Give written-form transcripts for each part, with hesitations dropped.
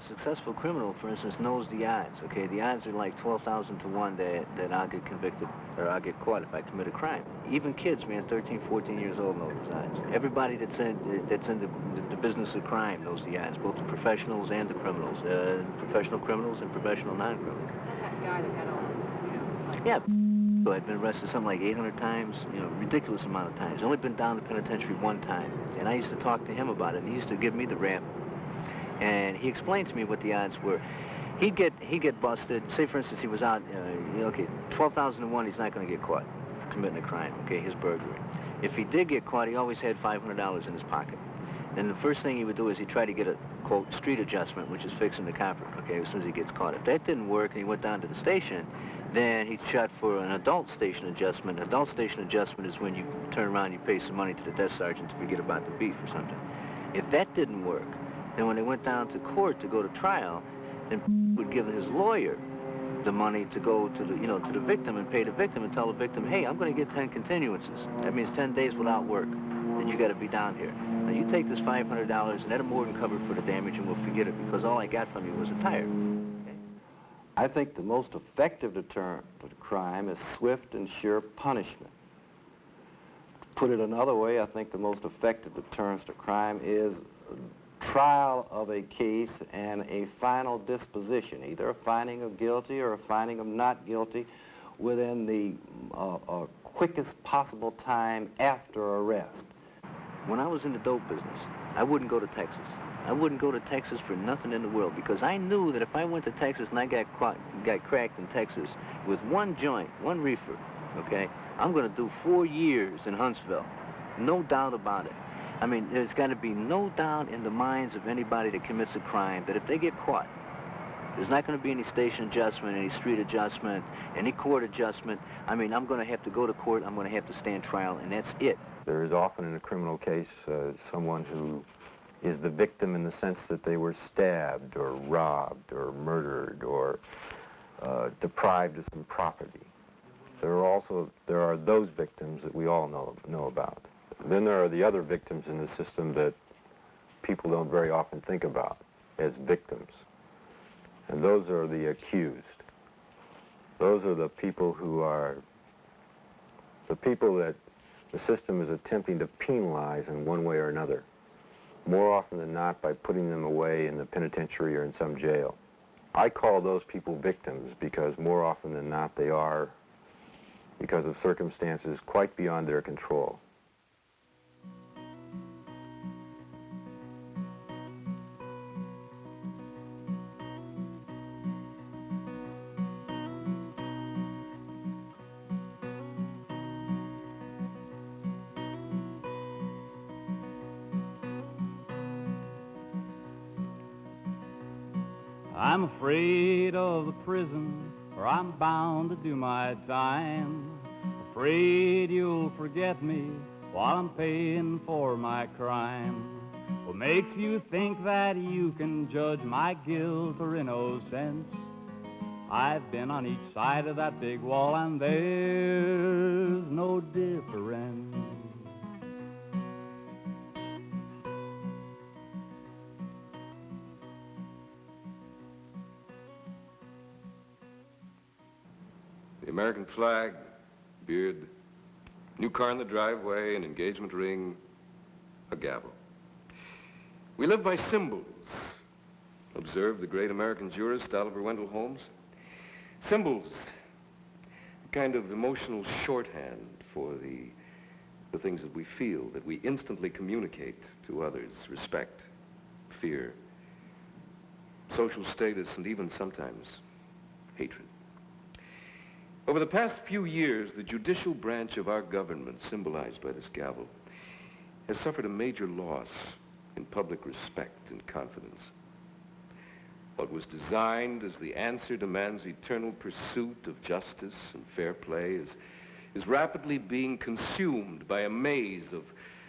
successful criminal, for instance, knows the odds, okay? The odds are like 12,000 to 1 that I'll get convicted or I'll get caught if I commit a crime. Even kids, man, 13, 14 years old know those odds. Everybody that's in the business of crime knows the odds, both the professionals and the criminals, professional criminals and professional non-criminals. That guy that had all this, Yeah. So I'd been arrested something like 800 times, you know, ridiculous amount of times. Only been down to penitentiary 1 time. And I used to talk to him about it, and he used to give me the rap. And he explained to me what the odds were. He'd get busted. Say, for instance, he was out, okay, 12,000 to 1, he's not going to get caught for committing a crime, okay, his burglary. If he did get caught, he always had $500 in his pocket. And the first thing he would do is he'd try to get a, quote, street adjustment, which is fixing the copper, okay, as soon as he gets caught. If that didn't work and he went down to the station, then he'd shot for an adult station adjustment. An adult station adjustment is when you turn around and you pay some money to the desk sergeant to forget about the beef or something. If that didn't work, then when they went down to court to go to trial, then would give his lawyer the money to go to the, to the victim and pay the victim and tell the victim, hey, I'm going to get 10 continuances. That means 10 days without work, and you got to be down here. Now you take this $500 and that'll more than cover for the damage, and we'll forget it because all I got from you was a tire. Okay? I think the most effective deterrent to crime is swift and sure punishment. To put it another way, I think the most effective deterrence to crime is trial of a case and a final disposition, either a finding of guilty or a finding of not guilty within the quickest possible time after arrest. When I was in the dope business, I wouldn't go to Texas. I wouldn't go to Texas for nothing in the world because I knew that if I went to Texas and I got cracked in Texas with 1 joint, 1 reefer, okay, I'm going to do 4 years in Huntsville. No doubt about it. I mean, there's got to be no doubt in the minds of anybody that commits a crime that if they get caught, there's not going to be any station adjustment, any street adjustment, any court adjustment. I mean, I'm going to have to go to court, I'm going to have to stand trial, and that's it. There is often in a criminal case someone who is the victim in the sense that they were stabbed or robbed or murdered or deprived of some property. There are those victims that we all know about. Then there are the other victims in the system that people don't very often think about as victims. And those are the accused. Those are the people who are the people that the system is attempting to penalize in one way or another, more often than not by putting them away in the penitentiary or in some jail. I call those people victims because more often than not they are because of circumstances quite beyond their control. I'm afraid of the prison where I'm bound to do my time. Afraid you'll forget me while I'm paying for my crime. What makes you think that you can judge my guilt or innocence? I've been on each side of that big wall and there's no difference. The American flag, beard, new car in the driveway, an engagement ring, a gavel. We live by symbols. Observe the great American jurist Oliver Wendell Holmes. Symbols, a kind of emotional shorthand for the things that we feel, that we instantly communicate to others: respect, fear, social status, and even sometimes hatred. Over the past few years, the judicial branch of our government, symbolized by this gavel, has suffered a major loss in public respect and confidence. What was designed as the answer to man's eternal pursuit of justice and fair play is rapidly being consumed by a maze of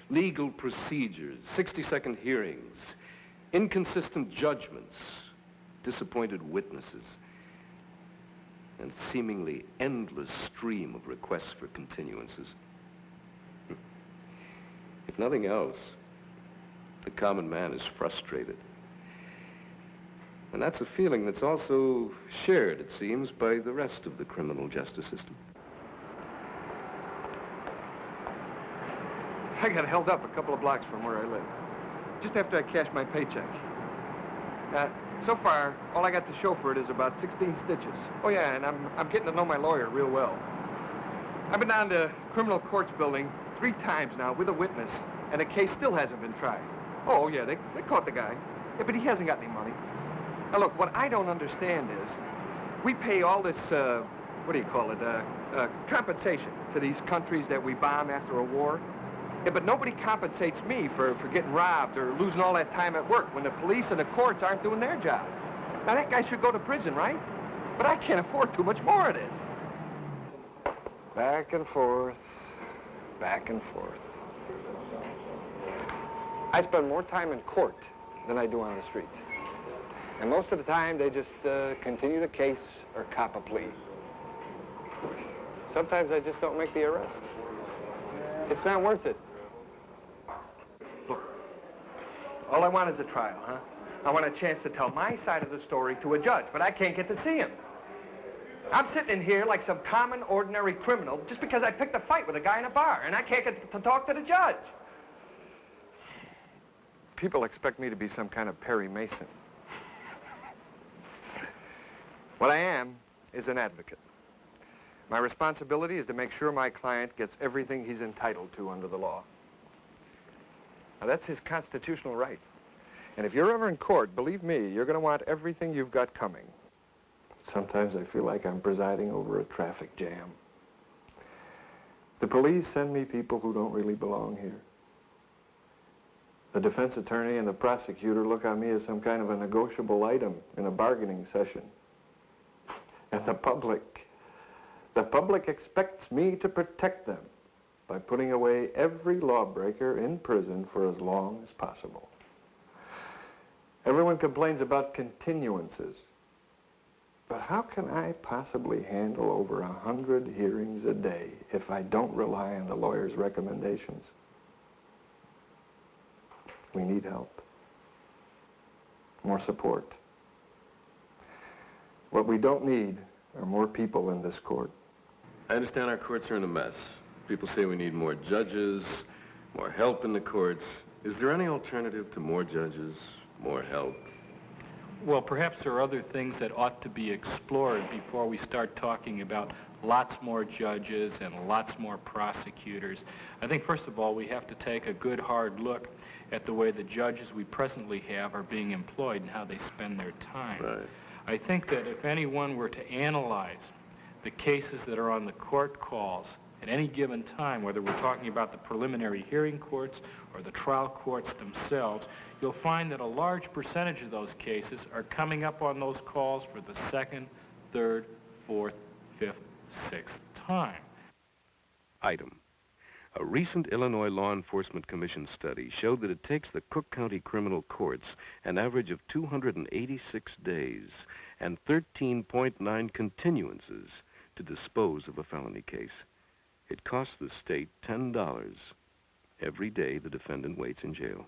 legal procedures, 60-second hearings, inconsistent judgments, disappointed witnesses, and seemingly endless stream of requests for continuances. If nothing else, the common man is frustrated. And that's a feeling that's also shared, it seems, by the rest of the criminal justice system. I got held up a couple of blocks from where I live, just after I cashed my paycheck. So far, all I got to show for it is about 16 stitches. Oh, yeah, and I'm getting to know my lawyer real well. I've been down to criminal courts building 3 times now with a witness, and the case still hasn't been tried. Oh, yeah, they caught the guy. Yeah, but he hasn't got any money. Now, look, what I don't understand is we pay all this, what do you call it, compensation to these countries that we bomb after a war. Yeah, but nobody compensates me for getting robbed or losing all that time at work when the police and the courts aren't doing their job. Now, that guy should go to prison, right? But I can't afford too much more of this. Back and forth, back and forth. I spend more time in court than I do on the street. And most of the time, they just continue the case or cop a plea. Sometimes I just don't make the arrest. It's not worth it. Look, all I want is a trial, huh? I want a chance to tell my side of the story to a judge, but I can't get to see him. I'm sitting in here like some common, ordinary criminal just because I picked a fight with a guy in a bar, and I can't get to talk to the judge. People expect me to be some kind of Perry Mason. What I am is an advocate. My responsibility is to make sure my client gets everything he's entitled to under the law. Now, that's his constitutional right. And if you're ever in court, believe me, you're going to want everything you've got coming. Sometimes I feel like I'm presiding over a traffic jam. The police send me people who don't really belong here. The defense attorney and the prosecutor look on me as some kind of a negotiable item in a bargaining session. And the public expects me to protect them by putting away every lawbreaker in prison for as long as possible. Everyone complains about continuances. But how can I possibly handle over 100 hearings a day if I don't rely on the lawyer's recommendations? We need help. More support. What we don't need are more people in this court. I understand our courts are in a mess. People say we need more judges, more help in the courts. Is there any alternative to more judges, more help? Well, perhaps there are other things that ought to be explored before we start talking about lots more judges and lots more prosecutors. I think, first of all, we have to take a good, hard look at the way the judges we presently have are being employed and how they spend their time. Right. I think that if anyone were to analyze the cases that are on the court calls at any given time, whether we're talking about the preliminary hearing courts or the trial courts themselves, you'll find that a large percentage of those cases are coming up on those calls for the second, third, fourth, fifth, sixth time. Item. A recent Illinois Law Enforcement Commission study showed that it takes the Cook County criminal courts an average of 286 days and 13.9 continuances to dispose of a felony case. It costs the state $10 every day the defendant waits in jail.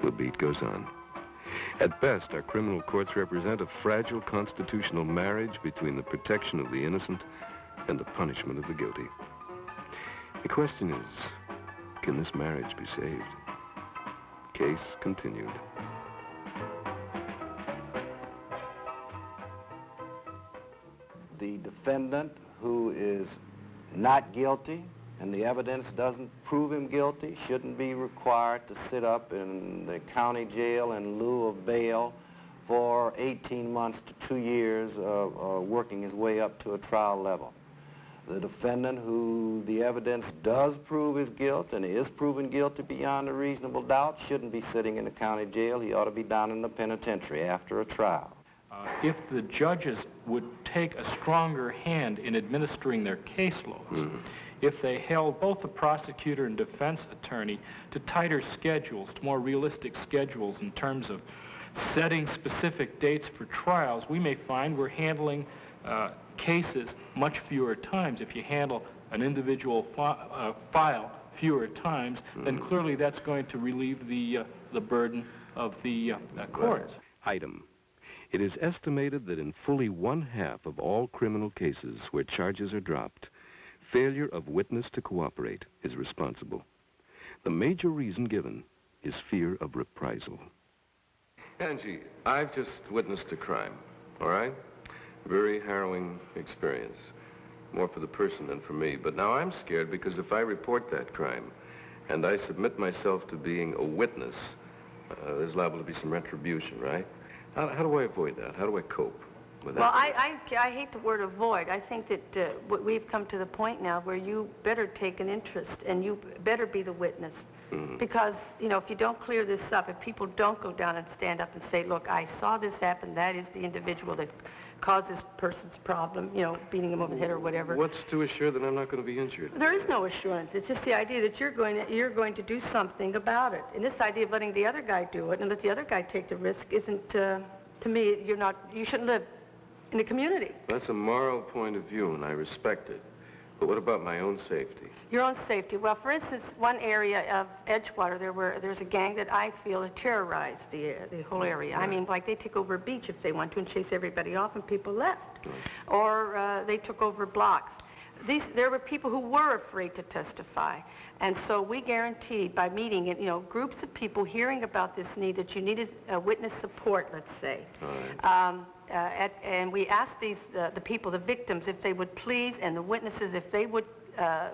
The beat goes on. At best, our criminal courts represent a fragile constitutional marriage between the protection of the innocent and the punishment of the guilty. The question is, can this marriage be saved? Case continued. The defendant who is not guilty and the evidence doesn't prove him guilty shouldn't be required to sit up in the county jail in lieu of bail for 18 months to 2 years working his way up to a trial level. The defendant who the evidence does prove his guilt and is proven guilty beyond a reasonable doubt shouldn't be sitting in the county jail. He ought to be down in the penitentiary after a trial. If the judges would take a stronger hand in administering their caseloads, if they held both the prosecutor and defense attorney to tighter schedules, to more realistic schedules in terms of setting specific dates for trials, we may find we're handling cases much fewer times. If you handle an individual file fewer times, then clearly that's going to relieve the burden of the courts. Item. It is estimated that in fully 1/2 of all criminal cases where charges are dropped, failure of witness to cooperate is responsible. The major reason given is fear of reprisal. Angie, I've just witnessed a crime, all right? Very harrowing experience. More for the person than for me. But now I'm scared because if I report that crime and I submit myself to being a witness, there's liable to be some retribution, right? How do I avoid that? How do I cope with that? Well, I hate the word avoid. I think that we've come to the point now where you better take an interest and you better be the witness. Because, you know, if you don't clear this up, if people don't go down and stand up and say, look, I saw this happen, that is the individual that caused this person's problem, you know, beating him over the head or whatever. What's to assure that I'm not going to be injured? There is no assurance. It's just the idea that you're going to do something about it. And this idea of letting the other guy do it and let the other guy take the risk isn't, to me, you shouldn't live in a community. That's a moral point of view, and I respect it. But what about my own safety? Your own safety. Well, for instance, one area of Edgewater, there's a gang that I feel had terrorized the whole area. I mean, like they took over a beach if they want to and chase everybody off and people left. Or they took over blocks. There were people who were afraid to testify. And so we guaranteed by meeting, you know, groups of people hearing about this need that you needed witness support, let's say. And we asked the people, the victims, if they would please, and the witnesses, if they would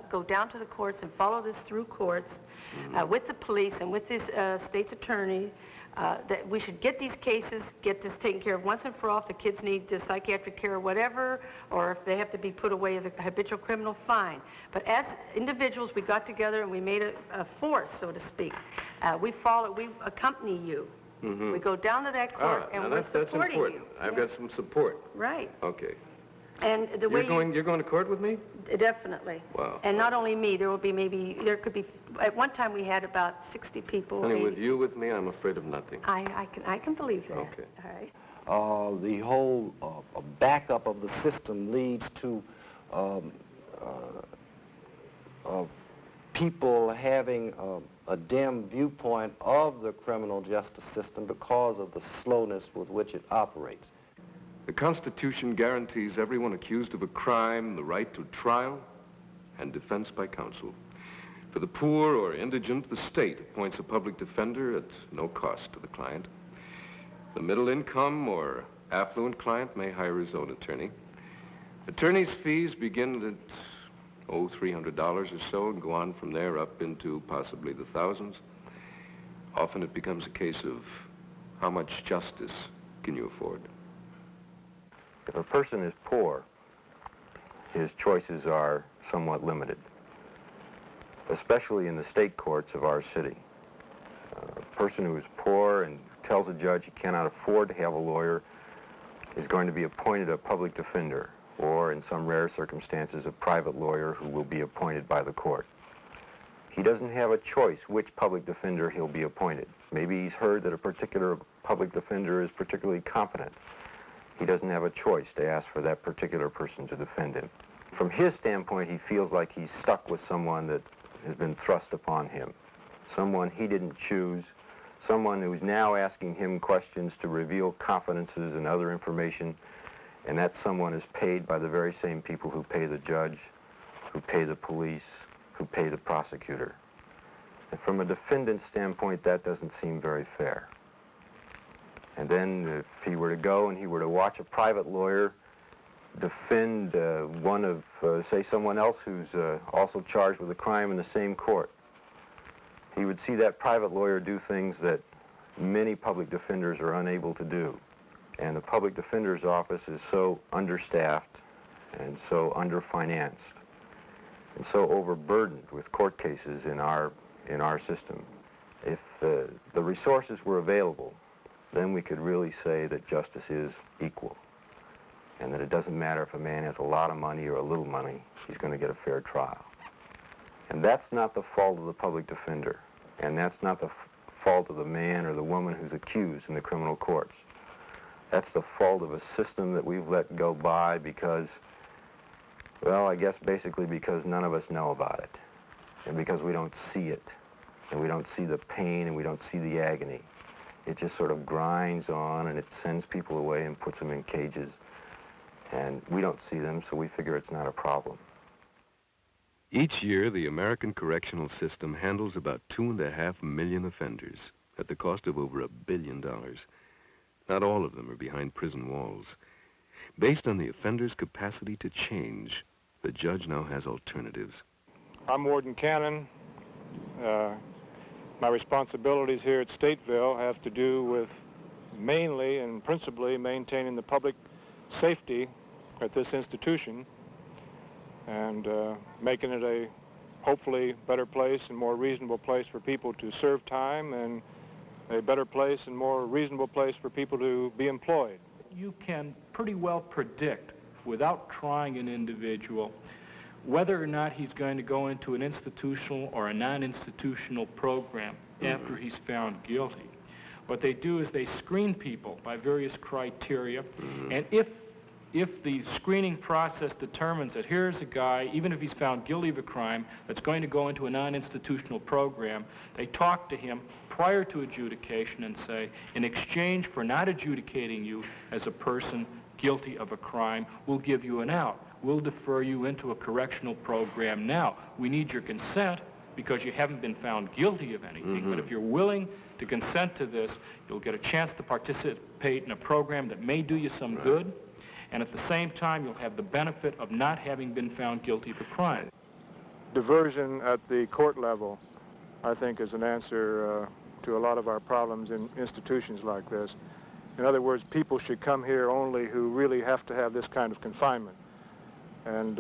go down to the courts and follow this through courts with the police and with this state's attorney, that we should get these cases, get this taken care of once and for all. If the kids need psychiatric care or whatever, or if they have to be put away as a habitual criminal, fine. But as individuals, we got together and we made a force, so to speak. We accompany you. We go down to that court and we're supporting you. I've got some support. Right. Okay. And the way you're going to court with me? Definitely. Wow. And not only me, there could be, at one time we had about 60 people. Honey, with me, I'm afraid of nothing. I can believe that. Okay. All right. The whole backup of the system leads to people having a dim viewpoint of the criminal justice system because of the slowness with which it operates. The Constitution guarantees everyone accused of a crime the right to trial and defense by counsel. For the poor or indigent, the state appoints a public defender at no cost to the client. The middle income or affluent client may hire his own attorney. Attorney's fees begin at, $300 or so and go on from there up into possibly the thousands. Often it becomes a case of how much justice can you afford? If a person is poor, his choices are somewhat limited, especially in the state courts of our city. A person who is poor and tells a judge he cannot afford to have a lawyer is going to be appointed a public defender, or in some rare circumstances, a private lawyer who will be appointed by the court. He doesn't have a choice which public defender he'll be appointed. Maybe he's heard that a particular public defender is particularly competent. He doesn't have a choice to ask for that particular person to defend him. From his standpoint, he feels like he's stuck with someone that has been thrust upon him, someone he didn't choose, someone who's now asking him questions to reveal confidences and other information, and that someone is paid by the very same people who pay the judge, who pay the police, who pay the prosecutor. And from a defendant's standpoint, that doesn't seem very fair. And then if he were to go and he were to watch a private lawyer defend one of, say, someone else who's also charged with a crime in the same court, he would see that private lawyer do things that many public defenders are unable to do. And the public defender's office is so understaffed and so underfinanced and so overburdened with court cases in our system. If the resources were available, then we could really say that justice is equal, and that it doesn't matter if a man has a lot of money or a little money, he's going to get a fair trial. And that's not the fault of the public defender, and that's not the fault of the man or the woman who's accused in the criminal courts. That's the fault of a system that we've let go by because, well, I guess basically because none of us know about it, and because we don't see it, and we don't see the pain, and we don't see the agony. It just sort of grinds on, and it sends people away and puts them in cages, and we don't see them, so we figure it's not a problem. Each year, the American correctional system handles about 2.5 million offenders at the cost of over $1 billion. Not all of them are behind prison walls. Based on the offender's capacity to change, the judge now has alternatives. I'm Warden Cannon. My responsibilities here at Stateville have to do with mainly and principally maintaining the public safety at this institution and making it a hopefully better place and more reasonable place for people to serve time, and a better place and more reasonable place for people to be employed. You can pretty well predict, without trying an individual, whether or not he's going to go into an institutional or a non-institutional program after he's found guilty. What they do is they screen people by various criteria, and if the screening process determines that here's a guy, even if he's found guilty of a crime, that's going to go into a non-institutional program, they talk to him prior to adjudication and say, in exchange for not adjudicating you as a person guilty of a crime, we'll give you an out. We'll defer you into a correctional program now. We need your consent because you haven't been found guilty of anything, but if you're willing to consent to this, you'll get a chance to participate in a program that may do you some good, and at the same time, you'll have the benefit of not having been found guilty of a crime. Diversion at the court level, I think, is an answer to a lot of our problems in institutions like this. In other words, people should come here only who really have to have this kind of confinement. And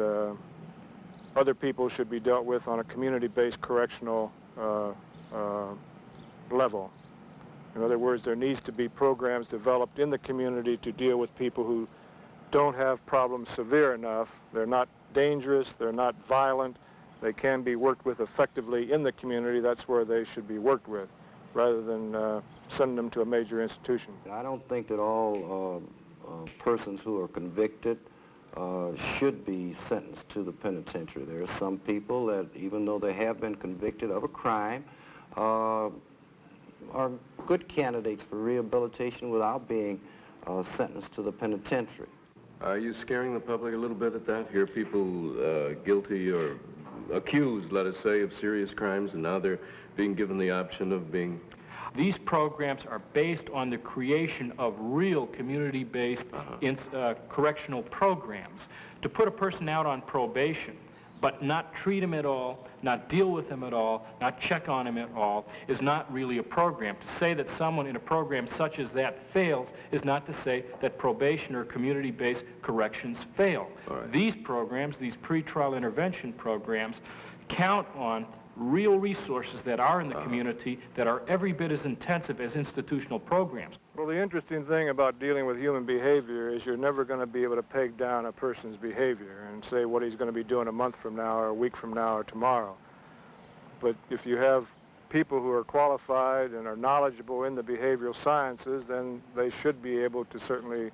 other people should be dealt with on a community-based correctional level. In other words, there needs to be programs developed in the community to deal with people who don't have problems severe enough. They're not dangerous, they're not violent, they can be worked with effectively in the community. That's where they should be worked with, rather than sending them to a major institution. I don't think that all persons who are convicted should be sentenced to the penitentiary. There are some people that, even though they have been convicted of a crime, are good candidates for rehabilitation without being sentenced to the penitentiary. Are you scaring the public a little bit at that? Here people guilty or accused, let us say, of serious crimes, and now they're being given the option of being... These programs are based on the creation of real community-based correctional programs. To put a person out on probation, but not treat him at all, not deal with him at all, not check on him at all, is not really a program. To say that someone in a program such as that fails is not to say that probation or community-based corrections fail. These programs, these pretrial intervention programs, count on real resources that are in the community that are every bit as intensive as institutional programs. Well, the interesting thing about dealing with human behavior is you're never going to be able to peg down a person's behavior and say what he's going to be doing a month from now or a week from now or tomorrow. But if you have people who are qualified and are knowledgeable in the behavioral sciences, then they should be able to certainly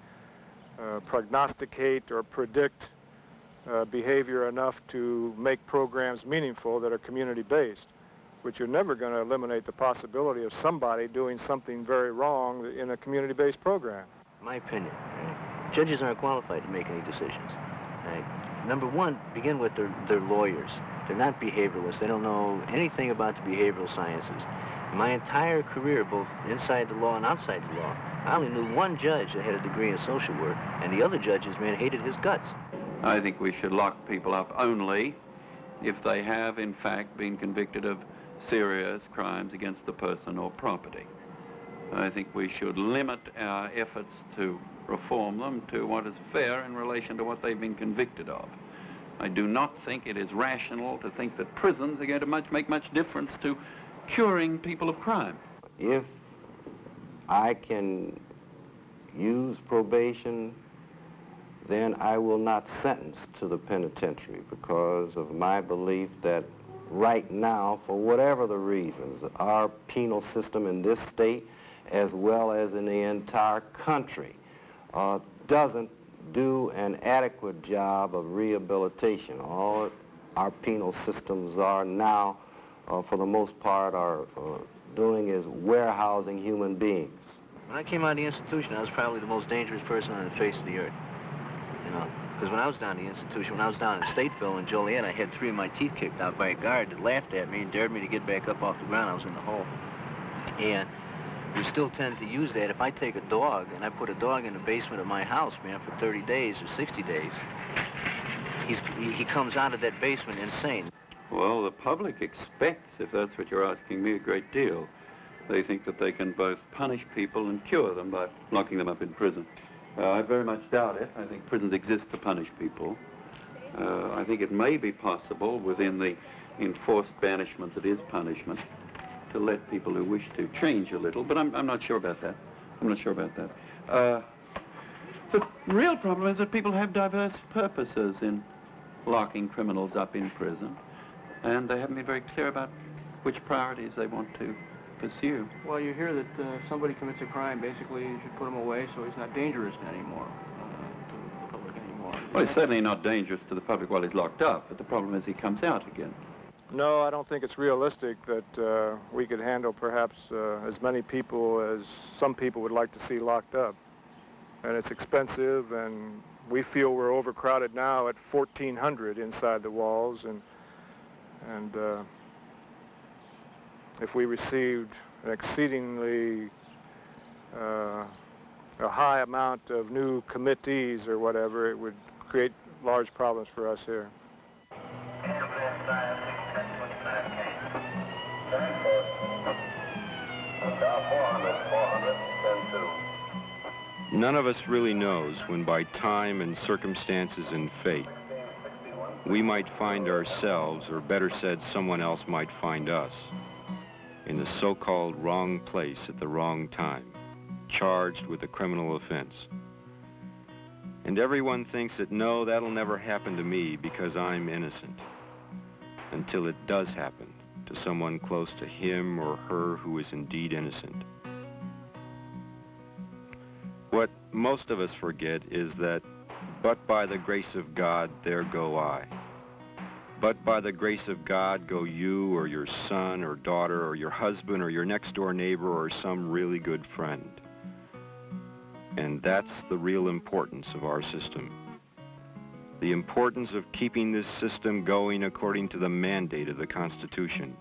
prognosticate or predict behavior enough to make programs meaningful that are community-based. but you're never going to eliminate the possibility of somebody doing something very wrong in a community-based program. My opinion, judges aren't qualified to make any decisions. Number one, begin with their lawyers. They're not behavioralists. They don't know anything about the behavioral sciences. My entire career, both inside the law and outside the law, I only knew one judge that had a degree in social work, and the other judges, man, hated his guts. I think we should lock people up only if they have, in fact, been convicted of serious crimes against the person or property. I think we should limit our efforts to reform them to what is fair in relation to what they've been convicted of. I do not think it is rational to think that prisons are going to make much difference to curing people of crime. If I can use probation, then I will not sentence to the penitentiary because of my belief that right now, for whatever the reasons, our penal system in this state, as well as in the entire country, doesn't do an adequate job of rehabilitation. All our penal systems are now, for the most part, are doing is warehousing human beings. When I came out of the institution, I was probably the most dangerous person on the face of the earth. You know, because when I was down in the institution, when I was down in Stateville and Joliet, I had 3 of my teeth kicked out by a guard that laughed at me and dared me to get back up off the ground. I was in the hole. And we still tend to use that. If I take a dog and I put a dog in the basement of my house, man, for 30 days or 60 days, he comes out of that basement insane. Well, the public expects, if that's what you're asking me, a great deal. They think that they can both punish people and cure them by locking them up in prison. I very much doubt it. I think prisons exist to punish people. I think it may be possible within the enforced banishment that is punishment to let people who wish to change a little, but I'm not sure about that. I'm not sure about that. The real problem is that people have diverse purposes in locking criminals up in prison, and they haven't been very clear about which priorities they want to pursue. Well, you hear that if somebody commits a crime, basically you should put him away so he's not dangerous anymore to the public anymore. Well, he's certainly not dangerous to the public while he's locked up, but the problem is he comes out again. No, I don't think it's realistic that we could handle perhaps as many people as some people would like to see locked up. And it's expensive, and we feel we're overcrowded now at 1,400 inside the walls, and if we received an exceedingly a high amount of new committees or whatever, it would create large problems for us here. None of us really knows when by time and circumstances and fate we might find ourselves, or better said, someone else might find us, in the so-called wrong place at the wrong time, charged with a criminal offense. And everyone thinks that, no, that'll never happen to me because I'm innocent, until it does happen to someone close to him or her who is indeed innocent. What most of us forget is that, but by the grace of God, there go I. But by the grace of God go you or your son or daughter or your husband or your next-door neighbor or some really good friend. And that's the real importance of our system. The importance of keeping this system going according to the mandate of the Constitution,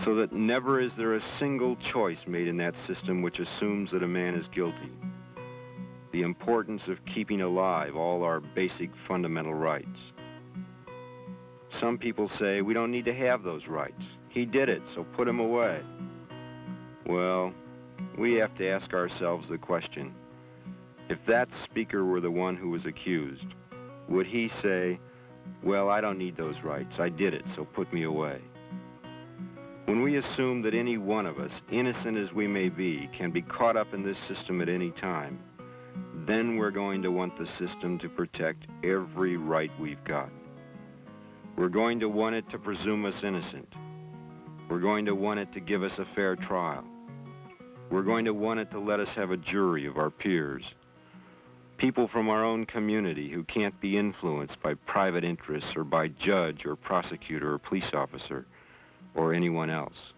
so that never is there a single choice made in that system which assumes that a man is guilty. The importance of keeping alive all our basic fundamental rights. Some people say we don't need to have those rights. He did it, so put him away. Well, we have to ask ourselves the question, if that speaker were the one who was accused, would he say, well, I don't need those rights. I did it, so put me away. When we assume that any one of us, innocent as we may be, can be caught up in this system at any time, then we're going to want the system to protect every right we've got. We're going to want it to presume us innocent. We're going to want it to give us a fair trial. We're going to want it to let us have a jury of our peers, people from our own community who can't be influenced by private interests or by judge or prosecutor or police officer, or anyone else.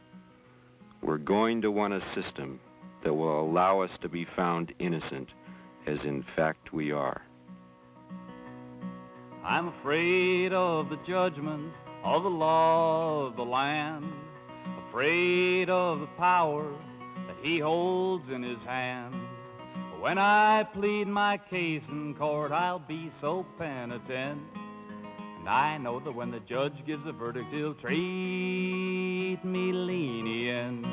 We're going to want a system that will allow us to be found innocent, as in fact we are. I'm afraid of the judgment of the law of the land, afraid of the power that he holds in his hand. But when I plead my case in court, I'll be so penitent. And I know that when the judge gives a verdict, he'll treat me lenient.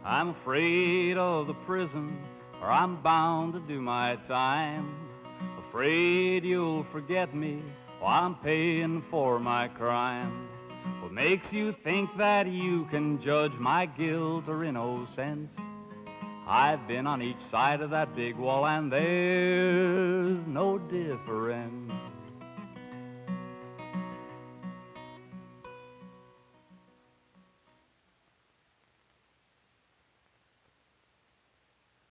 I'm afraid of the prison where I'm bound to do my time. Afraid you'll forget me while I'm paying for my crime. What makes you think that you can judge my guilt or innocence? I've been on each side of that big wall and there's no difference.